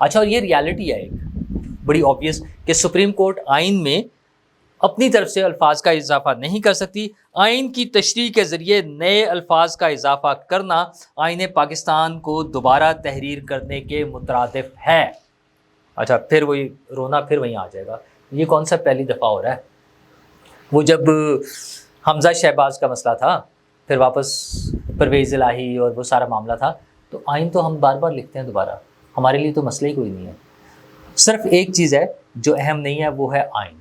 اچھا، اور یہ ریالٹی ہے ایک بڑی آبویس کہ سپریم کورٹ آئین میں اپنی طرف سے الفاظ کا اضافہ نہیں کر سکتی. آئین کی تشریح کے ذریعے نئے الفاظ کا اضافہ کرنا آئین پاکستان کو دوبارہ تحریر کرنے کے مترادف ہے. اچھا، پھر وہی رونا پھر وہیں آ جائے گا. یہ کون سا پہلی دفعہ ہو رہا ہے؟ وہ جب حمزہ شہباز کا مسئلہ تھا، پھر واپس پرویز الہی اور وہ سارا معاملہ تھا، تو آئین تو ہم بار بار لکھتے ہیں دوبارہ. ہمارے لیے تو مسئلہ ہی کوئی نہیں ہے. صرف ایک چیز ہے جو اہم نہیں ہے، وہ ہے آئین.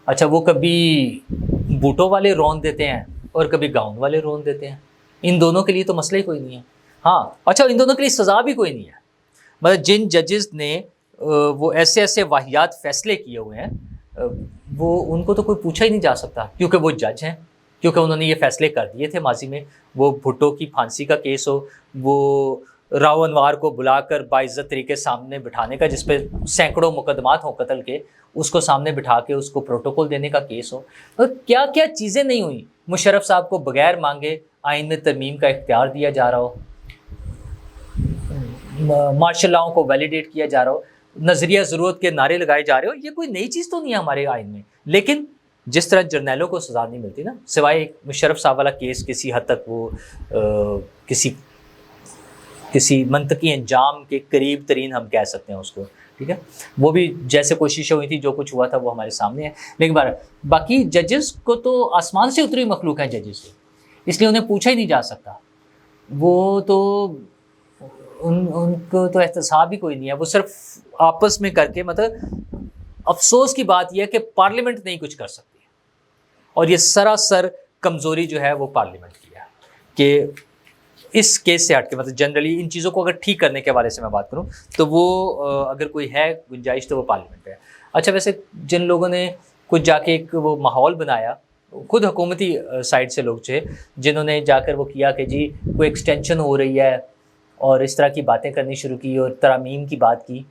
اچھا، وہ کبھی بوٹوں والے رون دیتے ہیں اور کبھی گاؤن والے رون دیتے ہیں. ان دونوں کے لیے تو مسئلہ ہی کوئی نہیں ہے. ہاں، اچھا، ان دونوں کے لیے سزا بھی کوئی نہیں ہے. مطلب جن ججز نے وہ ایسے ایسے واہیات فیصلے کیے ہوئے ہیں، وہ ان کو تو کوئی پوچھا ہی نہیں جا سکتا، کیونکہ وہ جج ہیں، کیونکہ انہوں نے یہ فیصلے کر دیے تھے ماضی میں. وہ بھٹو کی پھانسی کا کیس ہو، وہ راؤ انوار کو بلا کر باعزت طریقے سامنے بٹھانے کا، جس پہ سینکڑوں مقدمات ہوں قتل کے، اس کو سامنے بٹھا کے اس کو پروٹوکول دینے کا کیس ہو. کیا کیا چیزیں نہیں ہوئیں. مشرف صاحب کو بغیر مانگے آئین میں ترمیم کا اختیار دیا جا رہا ہو، مارشل لاؤں کو ویلیڈیٹ کیا جا رہا ہو، نظریہ ضرورت کے نعرے لگائے جا رہے ہو. یہ کوئی نئی چیز تو نہیں ہے ہمارے آئین میں. لیکن جس طرح جرنیلوں کو سزا نہیں ملتی نا، سوائے ایک مشرف صاحب والا کیس کسی حد تک وہ کسی منطقی انجام کے قریب ترین ہم کہہ سکتے ہیں اس کو، ٹھیک ہے، وہ بھی جیسے کوششیں ہوئی تھی، جو کچھ ہوا تھا وہ ہمارے سامنے ہے. لیکن باقی ججز کو تو آسمان سے اتری مخلوق ہیں ججز، اس لیے انہیں پوچھا ہی نہیں جا سکتا. وہ تو ان کو تو احتساب ہی کوئی نہیں ہے. وہ صرف آپس میں کر کے، مطلب افسوس کی بات یہ ہے کہ پارلیمنٹ نہیں کچھ کر سکتی، اور یہ سراسر کمزوری جو ہے وہ پارلیمنٹ کی ہے کہ اس کیس سے ہٹ کے، مطلب جنرلی ان چیزوں کو اگر ٹھیک کرنے کے حوالے سے میں بات کروں تو وہ اگر کوئی ہے گنجائش تو وہ پارلیمنٹ ہے. اچھا، ویسے جن لوگوں نے کچھ جا کے ایک وہ ماحول بنایا، خود حکومتی سائڈ سے لوگ تھے جنہوں نے جا کر وہ کیا کہ جی کوئی ایکسٹینشن ہو رہی ہے اور اس طرح کی باتیں کرنی شروع کی اور ترامیم کی بات کی.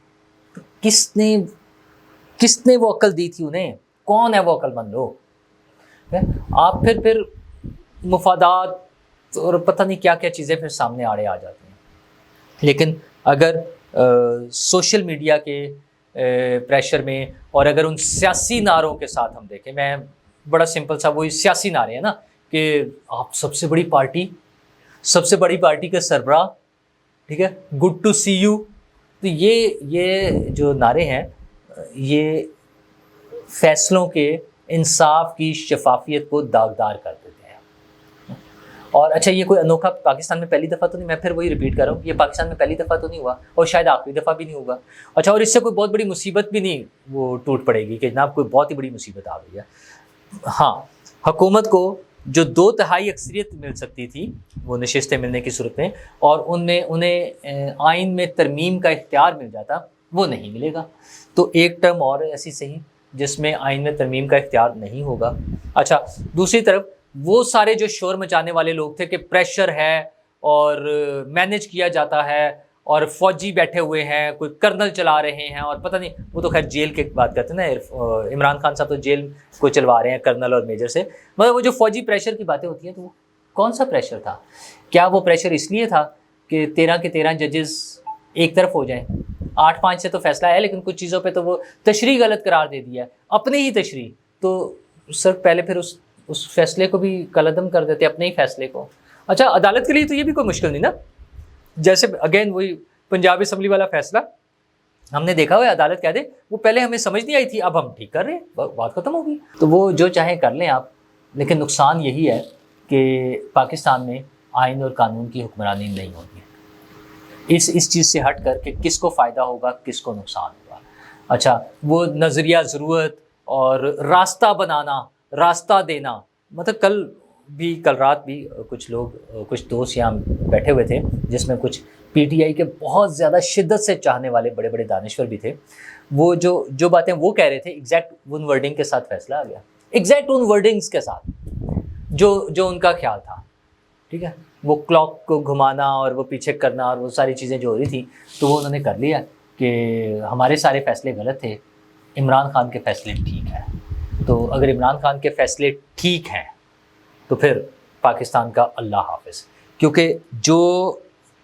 کس نے وہ عقل دی تھی انہیں؟ کون ہے وہ عقل مند لوگ؟ آپ پھر مفادات اور پتہ نہیں کیا کیا چیزیں پھر سامنے آڑے آ جاتی ہیں. لیکن اگر سوشل میڈیا کے پریشر میں اور اگر ان سیاسی نعروں کے ساتھ ہم دیکھیں، میں بڑا سمپل سا وہی سیاسی نعرے ہیں نا کہ آپ سب سے بڑی پارٹی کے سربراہ، ٹھیک ہے، گڈ ٹو سی یو. تو یہ جو نعرے ہیں یہ فیصلوں کے انصاف کی شفافیت کو داغدار کر دیتے ہیں. اور اچھا، یہ کوئی انوکھا پاکستان میں پہلی دفعہ تو نہیں، میں پھر وہی ریپیٹ کر رہا ہوں، یہ پاکستان میں پہلی دفعہ تو نہیں ہوا اور شاید آخری دفعہ بھی نہیں ہوگا. اچھا، اور اس سے کوئی بہت بڑی مصیبت بھی نہیں وہ ٹوٹ پڑے گی کہ جناب کوئی بہت ہی بڑی مصیبت آ گئی ہے. ہاں، حکومت کو جو 2/3 اکثریت مل سکتی تھی وہ نشستیں ملنے کی صورت میں، اور ان میں انہیں آئین میں ترمیم کا اختیار مل جاتا، وہ نہیں ملے گا. تو ایک ٹرم اور ایسی صحیح جس میں آئین میں ترمیم کا اختیار نہیں ہوگا. اچھا، دوسری طرف وہ سارے جو شور مچانے والے لوگ تھے کہ پریشر ہے اور مینج کیا جاتا ہے اور فوجی بیٹھے ہوئے ہیں، کوئی کرنل چلا رہے ہیں، اور پتہ نہیں، وہ تو خیر جیل کی بات کرتے ہیں نا، عمران خان صاحب تو جیل کو چلوا رہے ہیں کرنل اور میجر سے. مگر وہ جو فوجی پریشر کی باتیں ہوتی ہیں تو وہ کون سا پریشر تھا؟ کیا وہ پریشر اس لیے تھا کہ 13 کے 13 ججز ایک طرف ہو جائیں؟ 8-5 سے تو فیصلہ ہے، لیکن کچھ چیزوں پہ تو وہ تشریح غلط قرار دے دیا ہے، اپنے ہی تشریح. تو سر پہلے پھر اس فیصلے کو بھی کالعدم کر دیتے، اپنے ہی فیصلے کو. اچھا، عدالت کے لیے تو یہ بھی کوئی مشکل نہیں نا. جیسے اگین وہی پنجاب اسمبلی والا فیصلہ ہم نے دیکھا ہوا ہے، عدالت کہہ دے وہ پہلے ہمیں سمجھ نہیں آئی تھی، اب ہم ٹھیک کر رہے ہیں، بات ختم ہوگی. تو وہ جو چاہیں کر لیں آپ، لیکن نقصان یہی ہے کہ پاکستان میں آئین اور قانون کی حکمرانی نہیں ہوگی. اس چیز سے ہٹ کر کہ کس کو فائدہ ہوگا، کس کو نقصان ہوگا. اچھا، وہ نظریہ ضرورت اور راستہ بنانا، راستہ دینا، مطلب کل رات بھی کچھ دوست یہاں بیٹھے ہوئے تھے جس میں کچھ پی ٹی آئی کے بہت زیادہ شدت سے چاہنے والے بڑے بڑے دانشور بھی تھے. وہ جو باتیں وہ کہہ رہے تھے ایگزیکٹ ان ورڈنگ کے ساتھ فیصلہ آ گیا، ایگزیکٹ ان ورڈنگز کے ساتھ جو ان کا خیال تھا. ٹھیک ہے، وہ کلاک کو گھمانا اور وہ پیچھے کرنا اور وہ ساری چیزیں جو ہو رہی تھی تو وہ انہوں نے کر لیا کہ ہمارے سارے فیصلے غلط تھے، عمران خان کے فیصلے ٹھیک ہیں. تو اگر عمران خان کے فیصلے ٹھیک ہیں تو پھر پاکستان کا اللہ حافظ. کیونکہ جو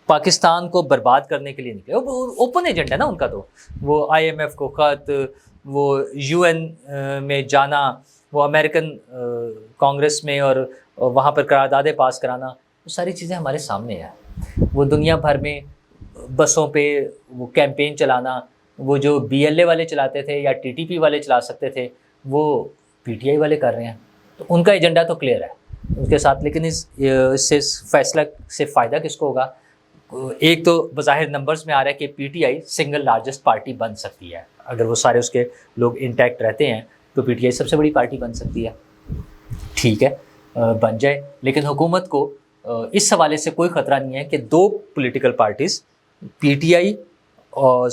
پاکستان کو برباد کرنے کے لیے نکلے. اوپن ایجنڈا ہے نا ان کا, تو وہ IMF کو خط, وہ UN میں جانا, وہ امریکن کانگریس میں اور وہاں پر قراردادیں پاس کرانا, وہ ساری چیزیں ہمارے سامنے ہیں. وہ دنیا بھر میں بسوں پہ وہ کیمپین چلانا, وہ جو BLA والے چلاتے تھے یا TTP والے چلا سکتے تھے, وہ PTI والے کر رہے ہیں. تو ان کا ایجنڈا تو کلیئر ہے ان کے ساتھ. لیکن اس سے فیصلہ سے فائدہ کس کو ہوگا؟ ایک تو بظاہر نمبرز میں آ رہا ہے کہ PTI سنگل لارجسٹ پارٹی بن سکتی ہے. اگر وہ سارے اس کے لوگ انٹیکٹ رہتے ہیں تو PTI سب سے بڑی پارٹی بن سکتی ہے. ٹھیک ہے, بن جائے. لیکن حکومت کو اس حوالے سے کوئی خطرہ نہیں ہے کہ دو پولیٹیکل پارٹیز PTI اور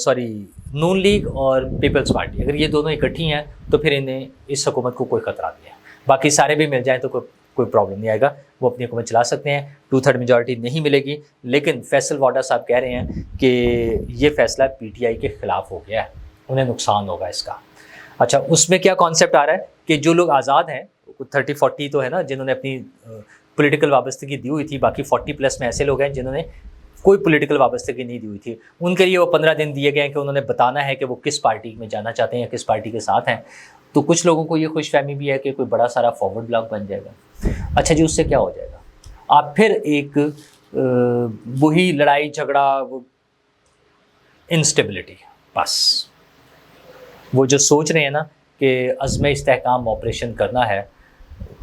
نون لیگ اور پیپلز پارٹی, اگر یہ دونوں اکٹھی ہیں تو پھر انہیں اس حکومت کو کوئی خطرہ نہیں ہے. باقی سارے بھی مل جائیں تو کوئی پرابلم نہیں آئے گا, وہ اپنی حکومت چلا سکتے ہیں. 2/3 میجورٹی نہیں ملے گی. لیکن فیصل واڈا صاحب کہہ رہے ہیں کہ یہ فیصلہ PTI کے خلاف ہو گیا ہے, انہیں نقصان ہوگا اس کا. اچھا, اس میں کیا کانسیپٹ آ رہا ہے کہ جو لوگ آزاد ہیں 30-40 تو ہے نا جنہوں نے اپنی پولیٹیکل وابستگی دی ہوئی تھی, باقی 40+ میں ایسے لوگ ہیں جنہوں نے کوئی پولیٹیکل وابستگی نہیں دی ہوئی تھی. ان کے لیے وہ 15 دن دیے گئے ہیں کہ انہوں نے بتانا ہے کہ وہ کس پارٹی میں جانا چاہتے ہیں یا کس پارٹی کے ساتھ ہیں. تو کچھ لوگوں کو یہ خوش فہمی بھی ہے کہ کوئی بڑا سارا فارورڈ بلاک بن جائے گا. اچھا جی, اس سے کیا ہو جائے گا؟ آپ پھر ایک وہی لڑائی جھگڑا, وہ انسٹیبلٹی, بس وہ جو سوچ رہے ہیں نا کہ عزم استحکام آپریشن کرنا ہے,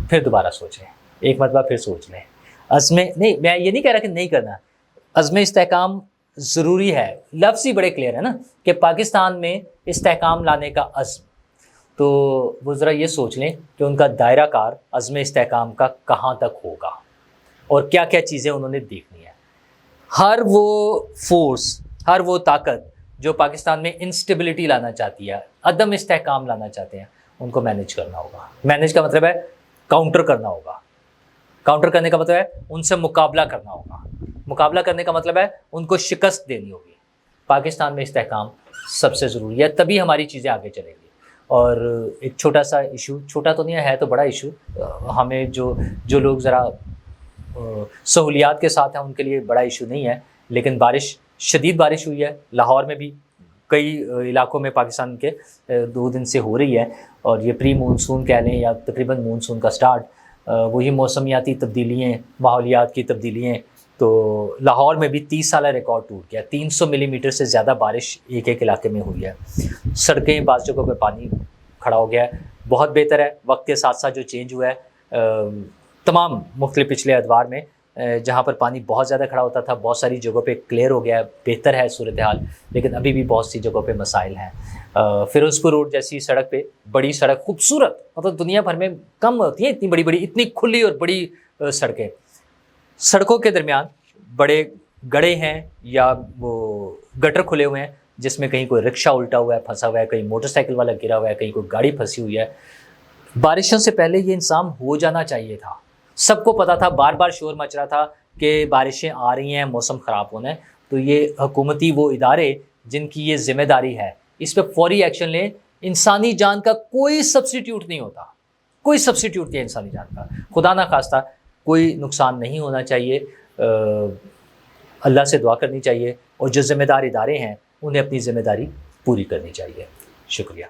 پھر دوبارہ سوچیں, ایک مرتبہ پھر سوچ لیں. نہیں, میں یہ نہیں کہہ رہا کہ نہیں کرنا, عزم استحکام ضروری ہے. لفظ ہی بڑے کلیئر ہے نا کہ پاکستان میں استحکام لانے کا عزم. تو وہ ذرا یہ سوچ لیں کہ ان کا دائرہ کار عزم استحکام کا کہاں تک ہوگا اور کیا کیا چیزیں انہوں نے دیکھنی ہیں. ہر وہ فورس, ہر وہ طاقت جو پاکستان میں انسٹیبلٹی لانا چاہتی ہے, عدم استحکام لانا چاہتے ہیں, ان کو مینیج کرنا ہوگا. مینیج کا مطلب ہے کاؤنٹر کرنا ہوگا. کاؤنٹر کرنے کا مطلب ہے ان سے مقابلہ کرنا ہوگا. مقابلہ کرنے کا مطلب ہے ان کو شکست دینی ہوگی. پاکستان میں استحکام سب سے ضروری ہے, تبھی ہماری چیزیں آگے چلیں گی. اور ایک چھوٹا سا ایشو, چھوٹا تو نہیں ہے تو بڑا ایشو, ہمیں جو لوگ ذرا سہولیات کے ساتھ ہیں ان کے لیے بڑا ایشو نہیں ہے. لیکن شدید بارش ہوئی ہے لاہور میں بھی, کئی علاقوں میں پاکستان کے 2 دن سے ہو رہی ہے. اور یہ پری مونسون کہہ لیں یا تقریباً مونسون کا سٹارٹ, وہی موسمیاتی تبدیلیاں, ماحولیات کی تبدیلیاں. تو لاہور میں بھی 30 سالہ ریکارڈ ٹوٹ گیا. 300 ملی میٹر سے زیادہ بارش ایک علاقے میں ہوئی ہے. سڑکیں بعض جگہوں پہ پانی کھڑا ہو گیا ہے. بہت بہتر ہے, وقت کے ساتھ ساتھ جو چینج ہوا ہے تمام مختلف پچھلے ادوار میں, جہاں پر پانی بہت زیادہ کھڑا ہوتا تھا, بہت ساری جگہوں پہ کلیئر ہو گیا ہے, بہتر ہے صورتحال. لیکن ابھی بھی بہت سی جگہوں پہ مسائل ہیں. فیروزپور روڈ جیسی سڑک پہ, بڑی سڑک, خوبصورت, مطلب دنیا بھر میں کم ہوتی ہیں اتنی بڑی بڑی, اتنی کھلی اور بڑی سڑکیں. سڑکوں کے درمیان بڑے گڑھے ہیں یا وہ گٹر کھلے ہوئے ہیں جس میں کہیں کوئی رکشہ الٹا ہوا ہے, پھنسا ہوا ہے, کہیں موٹر سائیکل والا گرا ہوا ہے, کہیں کوئی گاڑی پھنسی ہوئی ہے. بارشوں سے پہلے یہ انتظام ہو جانا چاہیے تھا. سب کو پتا تھا, بار بار شور مچ رہا تھا کہ بارشیں آ رہی ہیں, موسم خراب ہونا ہے. تو یہ حکومتی وہ ادارے جن کی یہ ذمہ داری ہے, اس پہ فوری ایکشن لیں. انسانی جان کا کوئی سبسٹیٹیوٹ نہیں ہوتا, کوئی سبسٹیٹیوٹ نہیں ہے انسانی جان کا. خدا نہ خواستہ کوئی نقصان نہیں ہونا چاہیے. اللہ سے دعا کرنی چاہیے, اور جو ذمہ دار ادارے ہیں انہیں اپنی ذمہ داری پوری کرنی چاہیے. شکریہ.